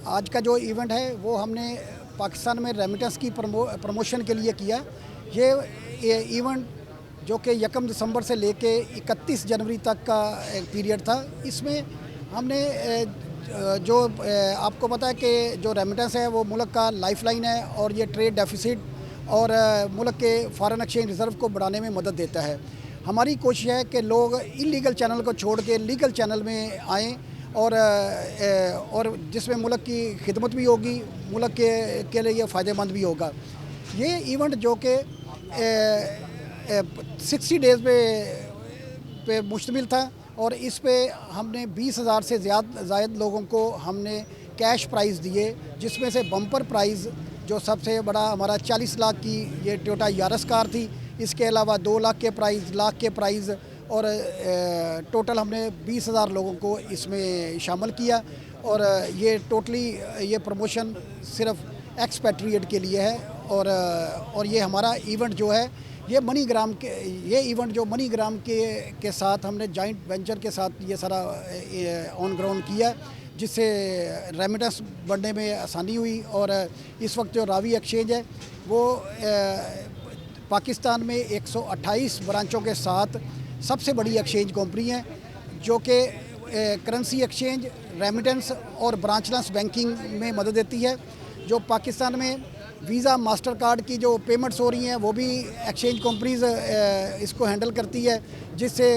आज का जो इवेंट है वो हमने पाकिस्तान में रेमिटेंस की प्रमोशन के लिए किया। ये इवेंट जो कि 1 दिसंबर से लेके 31 जनवरी तक का एक पीरियड था। इसमें हमने जो आपको पता है कि जो रेमिटेंस है वो मुल्क का लाइफलाइन है और ये ट्रेड डेफिसिट और मुल्क के फॉरेन एक्सचेंज रिज़र्व को बढ़ाने में मदद देता है। हमारी कोशिश है कि लोग इलीगल चैनल को छोड़ के लीगल चैनल में आएँ और जिसमें मुल्क की खिदमत भी होगी, मुल्क के लिए फ़ायदेमंद भी होगा। ये इवेंट जो कि 60 डेज़ पे मुश्तमिल था और इस पे हमने 20,000 से ज़ायद लोगों को हमने कैश प्राइज़ दिए, जिसमें से बम्पर प्राइज़ जो सबसे बड़ा हमारा 40 लाख की ये टोयोटा यारिस कार थी। इसके अलावा 2 लाख के प्राइज़ और टोटल हमने 20,000 लोगों को इसमें शामिल किया। और ये टोटली ये प्रमोशन सिर्फ एक्सपैट्रिएट के लिए है। और ये हमारा इवेंट जो है ये इवेंट जो मनीग्राम के साथ हमने जॉइंट वेंचर के साथ ये सारा ऑन ग्राउंड किया, जिससे रेमिटेंस बढ़ने में आसानी हुई। और इस वक्त जो रावी एक्सचेंज है वो पाकिस्तान में 128 ब्रांचों के साथ सबसे बड़ी एक्सचेंज कंपनी है, जो कि करेंसी एक्सचेंज, रेमिटेंस और ब्रांचलेस बैंकिंग में मदद देती है। जो पाकिस्तान में वीज़ा, मास्टर कार्ड की जो पेमेंट्स हो रही हैं वो भी एक्सचेंज कंपनीज इसको हैंडल करती है, जिससे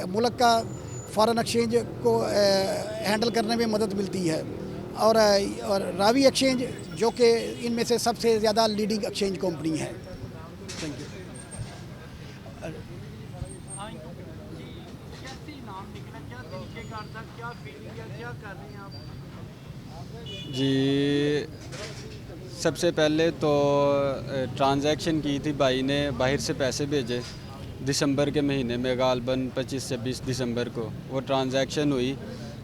मुल्क का फॉरेन एक्सचेंज को हैंडल करने में मदद मिलती है। और रावी एक्सचेंज जो कि इनमें से सबसे ज़्यादा लीडिंग एक्सचेंज कंपनी है। Thank you. जी, सबसे पहले तो ट्रांजैक्शन की थी, भाई ने बाहर से पैसे भेजे दिसंबर के महीने में, गालबन 25-26 दिसंबर को वो ट्रांजैक्शन हुई।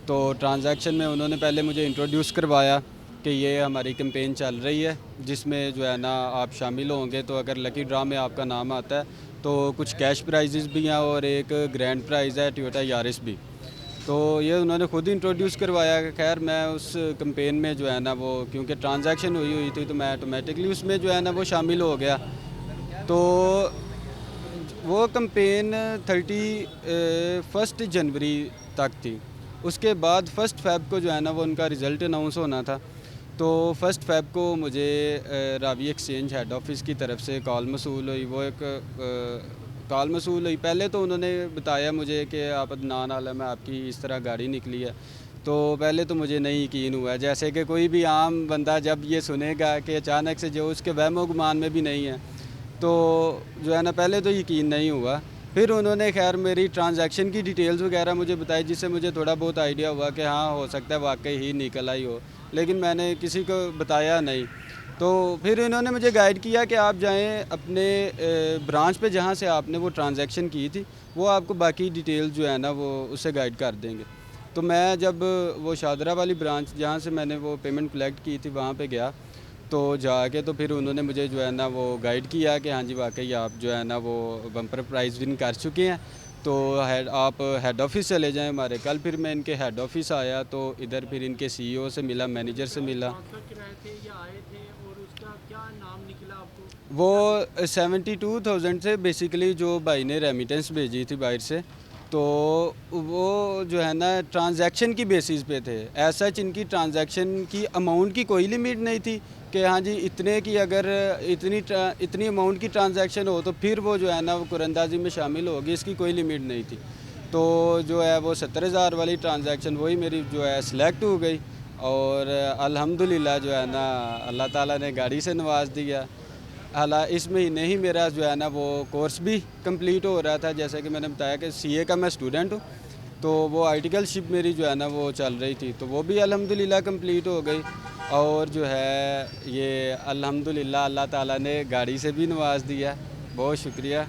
तो ट्रांजैक्शन में उन्होंने पहले मुझे इंट्रोड्यूस करवाया कि ये हमारी कैंपेन चल रही है, जिसमें जो है ना आप शामिल होंगे तो अगर लकी ड्रा में आपका नाम आता है तो कुछ कैश प्राइजेज़ भी हैं और एक ग्रैंड प्राइज़ है टोयोटा यारिस भी। तो ये उन्होंने खुद इंट्रोड्यूस करवाया। खैर मैं उस कैंपेन में जो है ना वो, क्योंकि ट्रांजैक्शन हुई थी तो मैं ऑटोमेटिकली उसमें जो है ना वो शामिल हो गया। तो वो कैंपेन 31 जनवरी तक थी। उसके बाद 1 फ़रवरी को जो है ना वो उनका रिज़ल्ट अनाउंस होना था। तो 1 फ़रवरी को मुझे रावी एक्सचेंज हेड ऑफ़िस की तरफ से कॉल मसूल हुई। वो एक कॉल मसूल हुई। पहले तो उन्होंने बताया मुझे कि आप अदनान आलम है, आपकी इस तरह गाड़ी निकली है। तो पहले तो मुझे नहीं यकीन हुआ, जैसे कि कोई भी आम बंदा जब ये सुनेगा कि अचानक से जो उसके वहमो गुमान में भी नहीं है, तो जो है ना पहले तो यकीन नहीं हुआ। फिर उन्होंने खैर मेरी ट्रांजैक्शन की डिटेल्स वगैरह मुझे बताई, जिससे मुझे थोड़ा बहुत आइडिया हुआ कि हाँ हो सकता है वाकई ही निकल आई हो, लेकिन मैंने किसी को बताया नहीं। तो फिर इन्होंने मुझे गाइड किया कि आप जाएं अपने ब्रांच पे जहाँ से आपने वो ट्रांजैक्शन की थी, वो आपको बाकी डिटेल जो है ना वो उससे गाइड कर देंगे। तो मैं जब वो शादरा वाली ब्रांच जहाँ से मैंने वो पेमेंट कलेक्ट की थी वहाँ पे गया, तो जाके तो फिर उन्होंने मुझे जो है ना वो गाइड किया कि हाँ जी वाकई आप जो है ना वो बम्पर प्राइज़ विन कर चुके हैं, तो आप हेड ऑफ़िस चले जाएं हमारे। कल फिर मैं इनके हेड ऑफ़िस आया तो इधर फिर इनके सीईओ से मिला, मैनेजर से मिला। वो 72,000 से बेसिकली जो भाई ने रेमिटेंस भेजी थी बाहर से, तो वो जो है ना ट्रांजैक्शन की बेसिस पे थे। ऐसा इनकी ट्रांजैक्शन की अमाउंट की कोई लिमिट नहीं थी कि हाँ जी इतने की, अगर इतनी अमाउंट की ट्रांजैक्शन हो तो फिर वो जो है ना वो कुरंदाजी में शामिल होगी, इसकी कोई लिमिट नहीं थी। तो जो है वो 70,000 वाली ट्रांजैक्शन वही मेरी जो है सिलेक्ट हो गई। और अल्हम्दुलिल्लाह जो है ना अल्लाह ताला ने गाड़ी से नवाज दिया। हाला इस महीने ही मेरा जो है ना वो कोर्स भी कंप्लीट हो रहा था। जैसे कि मैंने बताया कि सीए का मैं स्टूडेंट हूँ, तो वो आर्टिकलशिप मेरी जो है ना वो चल रही थी, तो वो भी अल्हम्दुलिल्लाह कंप्लीट हो गई। और जो है ये अल्हम्दुलिल्लाह अल्लाह ताला ने गाड़ी से भी नवाज दिया। बहुत शुक्रिया।